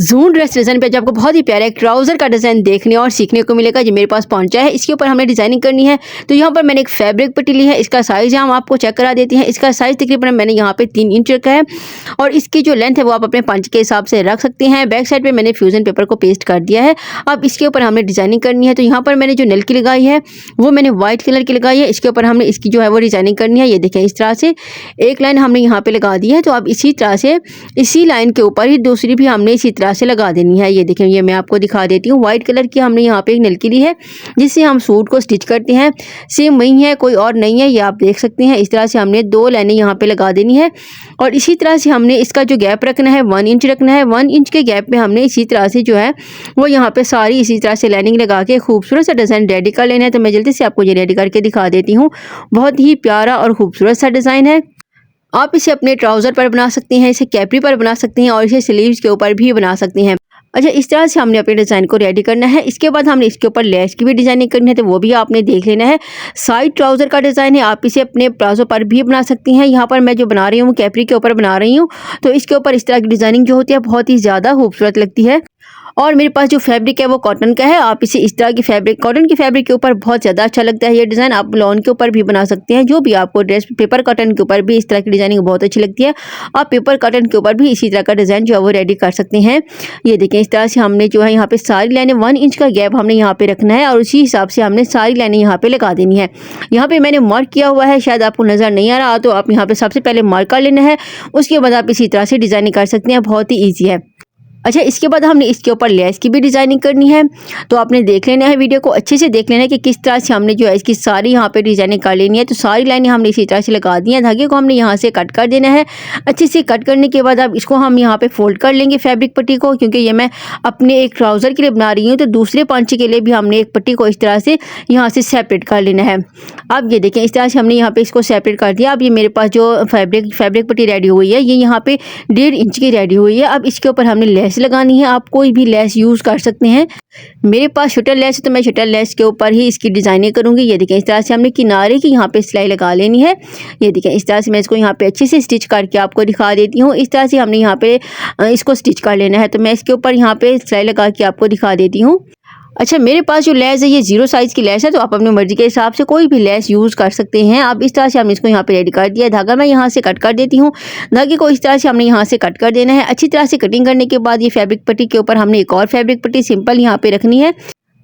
जून dress design पे जो आपको बहुत ही प्यारा एक ट्राउज़र का डिज़ाइन देखने और सीखने को मिलेगा, जो मेरे पास पहुंचा है। इसके ऊपर हमने डिज़ाइनिंग करनी है, तो यहाँ पर मैंने एक फैब्रिक पट्टी ली है। इसका साइज़ हम आपको चेक करा देते हैं। इसका साइज़ तकरीबन मैंने यहाँ पे 3 इंच रखा है और इसकी जो लेंथ है वो आप अपने पंच के हिसाब से रख सकते हैं। बैक साइड पे मैंने फ्यूजन पेपर को पेस्ट कर दिया है। अब इसके ऊपर हमने डिज़ाइनिंग करनी है, तो यहाँ पर मैंने जो नलकी लगाई है वो मैंने व्हाइट कलर की लगाई है। इसके ऊपर हमने इसकी जो है वो डिज़ाइनिंग करनी है। ये देखें, इस तरह से एक लाइन हमने यहाँ पे लगा दी है। तो अब इसी तरह से इसी लाइन के ऊपर ही दूसरी भी हमने इसी तरह से लगा देनी है। ये देखें, ये मैं आपको दिखा देती हूँ। व्हाइट कलर की हमने यहाँ पे एक नलकी ली है जिससे हम सूट को स्टिच करते हैं। सेम वही है, कोई और नहीं है, ये आप देख सकते हैं। इस तरह से हमने 2 लाइनें यहाँ पे लगा देनी है और इसी तरह से हमने इसका जो गैप रखना है 1 इंच रखना है। 1 इंच के गैप में हमने इसी तरह से जो है वो यहाँ पे सारी इसी तरह से लाइनिंग लगा के खूबसूरत सा डिज़ाइन रेडी कर लेना है। तो मैं जल्दी से आपको ये रेडी करके दिखा देती हूँ। बहुत ही प्यारा और खूबसूरत सा डिज़ाइन है। आप इसे अपने ट्राउज़र पर बना सकते हैं, इसे कैपरी पर बना सकते हैं और इसे स्लीव्स के ऊपर भी बना सकते हैं। अच्छा, इस तरह से हमने अपने डिज़ाइन को रेडी करना है। इसके बाद हमने इसके ऊपर लेस की भी डिज़ाइनिंग करनी है, तो वो भी आपने देख लेना है। साइड ट्राउज़र का डिज़ाइन है, आप इसे अपने प्लाजो पर भी बना सकती हैं। यहाँ पर मैं जो बना रही हूँ कैपरी के ऊपर बना रही हूँ, तो इसके ऊपर इस तरह की डिज़ाइनिंग जो होती है बहुत ही ज़्यादा खूबसूरत लगती है। और मेरे पास जो फैब्रिक है वो कॉटन का है। आप इसे इस तरह की फैब्रिक, कॉटन की फैब्रिक के ऊपर बहुत ज़्यादा अच्छा लगता है ये डिज़ाइन। आप लॉन के ऊपर भी बना सकते हैं, जो भी आपको ड्रेस। पेपर कॉटन के ऊपर भी इस तरह की डिज़ाइनिंग बहुत अच्छी लगती है। आप पेपर कॉटन के ऊपर भी इसी तरह का डिज़ाइन जो है वो रेडी कर सकते हैं। ये देखें, इस तरह से हमने जो है यहाँ पे सारी लाइनें 1 इंच का गैप हमने यहाँ पे रखना है और उसी हिसाब से हमने सारी लाइनें यहाँ पे लगा देनी है। यहाँ पे मैंने मार्क किया हुआ है, शायद आपको नज़र नहीं आ रहा, तो आप यहाँ पे सबसे पहले मार्क कर लेना है। उसके बाद आप इसी तरह से डिज़ाइनिंग कर सकते हैं, बहुत ही ईजी है। अच्छा, इसके बाद हमने इसके ऊपर लेस की भी डिज़ाइनिंग करनी है, तो आपने देख लेना है, वीडियो को अच्छे से देख लेना है कि किस तरह से हमने जो है इसकी सारी यहाँ पे डिज़ाइनिंग कर लेनी है। तो सारी लाइनें हमने इसी तरह से लगा दी हैं। धागे को हमने यहाँ से कट कर देना है। अच्छे से कट करने के बाद अब इसको हम यहाँ पे फोल्ड कर लेंगे फैब्रिक पट्टी को, क्योंकि ये मैं अपने एक ट्राउज़र के लिए बना रही हूँ, तो दूसरे पंचे के लिए भी हमने एक पट्टी को इस तरह से यहाँ से सेपरेट कर लेना है। अब ये देखें, इस तरह से हमने यहाँ पे इसको सेपरेट कर दिया। अब ये मेरे पास जो फैब्रिक पट्टी रेडी हुई है, ये यहाँ पे 1.5 इंच की रेडी हुई है। अब इसके ऊपर हमने लेस लगानी है। आप कोई भी लेस यूज़ कर सकते हैं। मेरे पास शटल लेस है, तो मैं शटल लेस के ऊपर ही इसकी डिज़ाइनिंग करूँगी। ये देखें, इस तरह से हमने किनारे की यहाँ पे सिलाई लगा लेनी है। ये देखें, इस तरह से मैं इसको यहाँ पे अच्छे से स्टिच करके आपको दिखा देती हूँ। इस तरह से हमने यहाँ पे इसको स्टिच कर लेना है, तो मैं इसके ऊपर यहाँ पे सिलाई लगा के आपको दिखा देती हूँ। अच्छा, मेरे पास जो लेस है ये 0 साइज़ की लेस है, तो आप अपनी मर्ज़ी के हिसाब से कोई भी लेस यूज़ कर सकते हैं। अब इस तरह से हमने इसको यहाँ पे रेडी कर दिया है। धागा मैं यहाँ से कट कर देती हूँ। धागे को इस तरह से हमने यहाँ से कट कर देना है। अच्छी तरह से कटिंग करने के बाद ये फैब्रिक पट्टी के ऊपर हमने एक और फैब्रिक पट्टी सिंपल यहाँ पे रखनी है।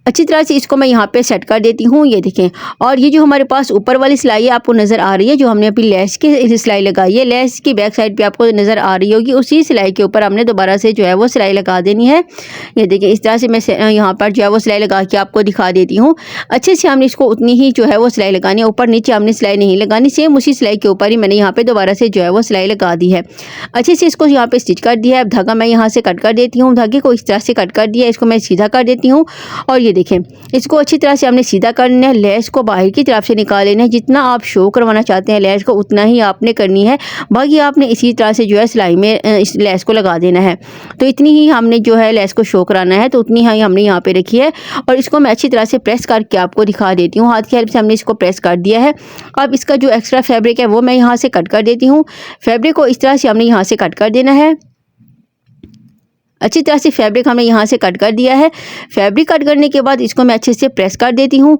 अच्छी तरह से इसको मैं यहाँ पे सेट कर देती हूँ। ये देखें, और ये जो हमारे पास ऊपर वाली सिलाई है आपको नज़र आ रही है, जो हमने अभी लेस की सिलाई लगाई है, लेस की बैक साइड पे आपको नज़र आ रही होगी। उसी सिलाई के ऊपर हमने दोबारा से जो है वो सिलाई लगा देनी है। ये देखें, इस तरह से मैं यहाँ पर जो है वो सिलाई लगा के आपको दिखा देती हूँ। अच्छे से हमने इसको उतनी ही जो है वो सिलाई लगानी है, ऊपर नीचे हमने सिलाई नहीं लगानी। सेम उसी सिलाई के ऊपर ही मैंने यहाँ पे दोबारा से जो है वो सिलाई लगा दी है। अच्छे से इसको यहाँ पे स्टिच कर दिया है। अब धागा मैं यहाँ से कट कर देती हूँ। धागे को इस तरह से कट कर दिया, इसको मैं सीधा कर देती हूँ। और ये देखें, इसको अच्छी तरह से हमने सीधा करना है। लेस को बाहर की तरफ से निकाल लेना है। जितना आप शो करवाना चाहते हैं लेस को, उतना ही आपने करनी है। बाकी आपने इसी तरह से जो है सिलाई में इस लेस को लगा देना है। तो इतनी ही हमने जो है लेस को शो कराना है, तो उतनी ही हमने यहाँ पे रखी है। और इसको मैं अच्छी तरह से प्रेस करके आपको दिखा देती हूँ। हाथ की हेल्प से हमने इसको प्रेस कर दिया है। अब इसका जो एक्स्ट्रा फैब्रिक है वो मैं यहाँ से कट कर देती हूँ। फैब्रिक को इस तरह से हमने यहाँ से कट कर देना है। अच्छी तरह से फैब्रिक हमने यहाँ से कट कर दिया है। फैब्रिक कट करने के बाद इसको मैं अच्छे से प्रेस कर देती हूँ।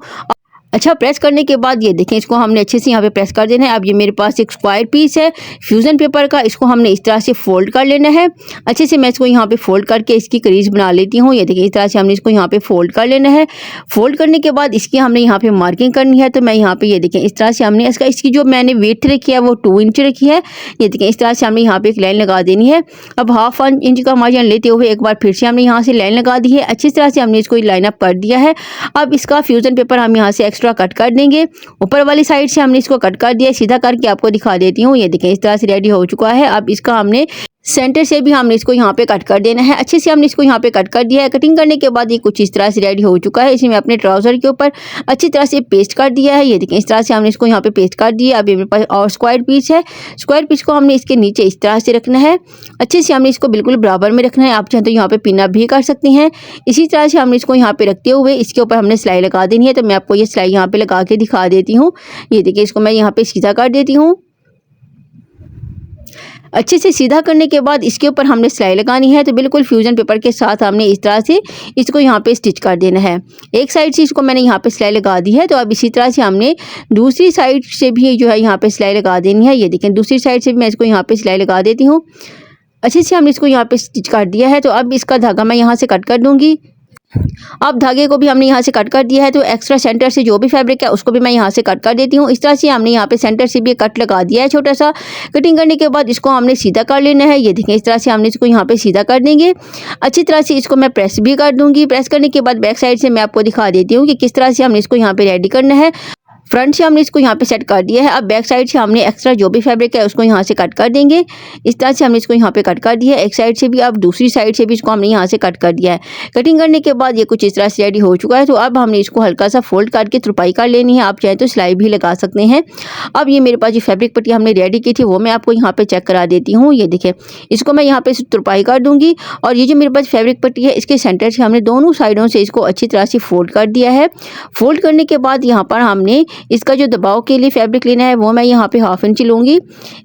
अच्छा, प्रेस करने के बाद ये देखें, इसको हमने अच्छे से यहाँ पे प्रेस कर देना है। अब ये मेरे पास एक स्क्वायर पीस है फ्यूज़न पेपर का, इसको हमने इस तरह से फोल्ड कर लेना है। अच्छे से मैं इसको यहाँ पे फोल्ड करके इसकी क्रीज बना लेती हूँ। ये देखिए, इस तरह से हमने इसको यहाँ पे फोल्ड कर लेना है। फोल्ड करने के बाद इसकी हमने यहाँ पे मार्किंग करनी है। तो मैं यहाँ पे ये देखें, इस तरह से हमने इसकी जो मैंने वेट रखी है वो 2 इंच रखी है। ये देखें, इस तरह से हमने यहाँ पे एक लाइन लगा देनी है। अब 1/2 इंच का मार्जिन लेते हुए एक बार फिर से हमने यहाँ से लाइन लगा दी है। अच्छी तरह से हमने इसको लाइन अप कर दिया है। अब इसका फ्यूज़न पेपर हम यहाँ से एक्स्ट्रा कट कर देंगे। ऊपर वाली साइड से हमने इसको कट कर दिया। सीधा करके आपको दिखा देती हूँ। ये देखें, इस तरह से रेडी हो चुका है। अब इसका हमने सेंटर से भी हमने इसको यहाँ पे कट कर देना है। अच्छे से हमने इसको यहाँ पे कट कर दिया है। कटिंग करने के बाद ये कुछ इस तरह से रेडी हो चुका है। इसे मैं अपने ट्राउज़र के ऊपर अच्छी तरह से पेस्ट कर दिया है। ये देखें, इस तरह से हमने इसको यहाँ पे पेस्ट कर दिया। अब ये मेरे पास और स्क्वायर पीस है। स्क्वायर पीस को हमने इसके नीचे इस तरह से रखना है। अच्छे से हमने इसको बिल्कुल बराबर में रखना है। आप चाहें तो यहाँ पे पिन अप भी कर सकते हैं। इसी तरह से हमने इसको यहाँ पे रखते हुए इसके ऊपर हमने सिलाई लगा देनी है। तो मैं आपको ये सिलाई यहाँ पे लगा के दिखा देती हूँ। ये देखिए, इसको मैं यहाँ पे सीधा कर देती हूँ। अच्छे से सीधा करने के बाद इसके ऊपर हमने सिलाई लगानी है। तो बिल्कुल फ्यूजन पेपर के साथ हमने इस तरह से इसको यहाँ पे स्टिच कर देना है। एक साइड से इसको मैंने यहाँ पे सिलाई लगा दी है। तो अब इसी तरह से हमने दूसरी साइड से भी जो है यहाँ पे सिलाई लगा देनी है। ये देखें, दूसरी साइड से भी मैं इसको यहाँ पे सिलाई लगा देती हूँ। अच्छे से हमने इसको यहाँ पे स्टिच कर दिया है। तो अब इसका धागा मैं यहाँ से कट कर दूँगी। अब धागे को भी हमने यहाँ से कट कर दिया है। तो एक्स्ट्रा सेंटर से जो भी फैब्रिक है उसको भी मैं यहाँ से कट कर देती हूँ। इस तरह से हमने यहाँ पे सेंटर से भी कट लगा दिया है छोटा सा। कटिंग करने के बाद इसको हमने सीधा कर लेना है। ये देखें, इस तरह से हमने इसको यहाँ पे सीधा कर देंगे। अच्छी तरह से इसको मैं प्रेस भी कर दूँगी। प्रेस करने के बाद बैक साइड से मैं आपको दिखा देती हूँ कि किस तरह से हमने इसको यहाँ पे रेडी करना है। फ्रंट से हमने इसको यहाँ पे सेट कर दिया है। अब बैक साइड से हमने एक्स्ट्रा जो भी फैब्रिक है उसको यहाँ से कट कर देंगे। इस तरह से हमने इसको यहाँ पे कट कर दिया है एक साइड से भी। अब दूसरी साइड से भी इसको हमने यहाँ से कट कर दिया है। कटिंग करने के बाद ये कुछ इस तरह से रेडी हो चुका है। तो अब हमने इसको हल्का सा फोल्ड करके तुरपाई कर लेनी है। आप चाहें तो सिलाई भी लगा सकते हैं। अब ये मेरे पास जो फैब्रिक पट्टी हमने रेडी की थी वो मैं आपको यहाँ पे चेक करा देती हूँ। ये देखिए, इसको मैं यहाँ पे तुरपाई कर दूँगी। और ये जो मेरे पास फैब्रिक पट्टी है इसके सेंटर से हमने दोनों साइडों से इसको अच्छी तरह से फोल्ड कर दिया है। फोल्ड करने के बाद यहाँ पर हमने इसका जो दबाव के लिए फैब्रिक लेना है वो मैं यहाँ पे 1/2 इंच लूँगी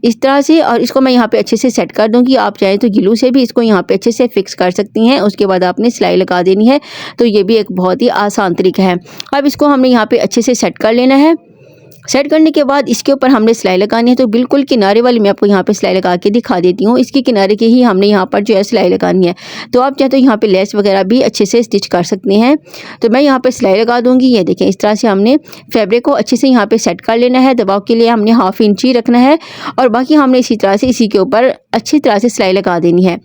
इस तरह से। और इसको मैं यहाँ पे अच्छे से सेट कर दूँगी। आप चाहें तो ग्लू से भी इसको यहाँ पे अच्छे से फिक्स कर सकती हैं। उसके बाद आपने सिलाई लगा देनी है। तो ये भी एक बहुत ही आसान तरीका है। अब इसको हमने यहाँ पे अच्छे से सेट कर लेना है। सेट करने के बाद इसके ऊपर हमने सिलाई लगानी है। तो बिल्कुल किनारे वाली मैं आपको यहाँ पे सिलाई लगा के दिखा देती हूँ। इसके किनारे के ही हमने यहाँ पर जो है सिलाई लगानी है। तो आप चाहे तो यहाँ पे लेस वगैरह भी अच्छे से स्टिच कर सकते हैं। तो मैं यहाँ पे सिलाई लगा दूँगी। ये देखें, इस तरह से हमने फैब्रिक को अच्छे से यहाँ पे सेट कर लेना है। दबाव के लिए हमने 1/2 इंच ही रखना है। और बाकी हमने इसी तरह से इसी के ऊपर अच्छी तरह से सिलाई लगा देनी है।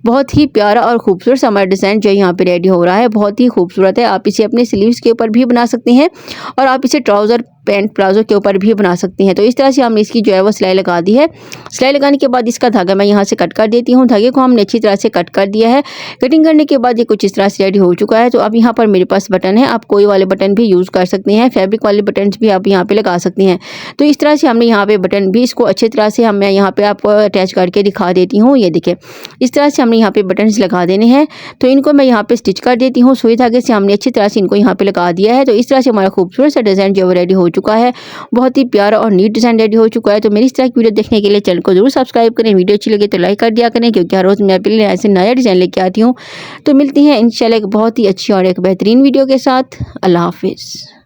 बहुत ही प्यारा और खूबसूरत सा हमारा डिज़ाइन जो यहाँ पे रेडी हो रहा है, बहुत ही खूबसूरत है। आप इसे अपने स्लीव्स के ऊपर भी बना सकते हैं और आप इसे ट्राउज़र पैंट प्लाजो के ऊपर भी बना सकती हैं। तो इस तरह से हमने इसकी जो है वो सिलाई लगा दी है। सिलाई लगाने के बाद इसका धागा मैं यहाँ से कट कर देती हूँ। धागे को हमने अच्छी तरह से कट कर दिया है। कटिंग करने के बाद ये कुछ इस तरह से रेडी हो चुका है। तो अब यहाँ पर मेरे पास बटन है। आप कोई वाले बटन भी यूज़ कर सकते हैं। फैब्रिक वाले बटन भी आप यहाँ पे लगा सकती हैं। तो इस तरह से हमने यहाँ पे बटन भी इसको अच्छी तरह से मैं यहाँ पे आपको अटैच करके दिखा देती हूँ। ये देखिए, इस तरह से हमने यहाँ पे बटन लगा देने हैं। तो इनको मैं यहाँ पे स्टिच कर देती हूँ। सुई धागे से हमने अच्छी तरह से इनको यहाँ पे लगा दिया है। तो इस तरह से हमारा खूबसूरत सा डिज़ाइन जो है रेडी हो चुका है। बहुत ही प्यारा और नीट डिज़ाइन रेडी हो चुका है। तो मेरी इस तरह की वीडियो देखने के लिए चैनल को जरूर सब्सक्राइब करें। वीडियो अच्छी लगे तो लाइक कर दिया करें, क्योंकि हर रोज़ मैं आपके लिए ऐसे नया डिज़ाइन लेके आती हूँ। तो मिलती हैं इंशाल्लाह एक बहुत ही अच्छी और एक बेहतरीन वीडियो के साथ। अल्लाह हाफिज़।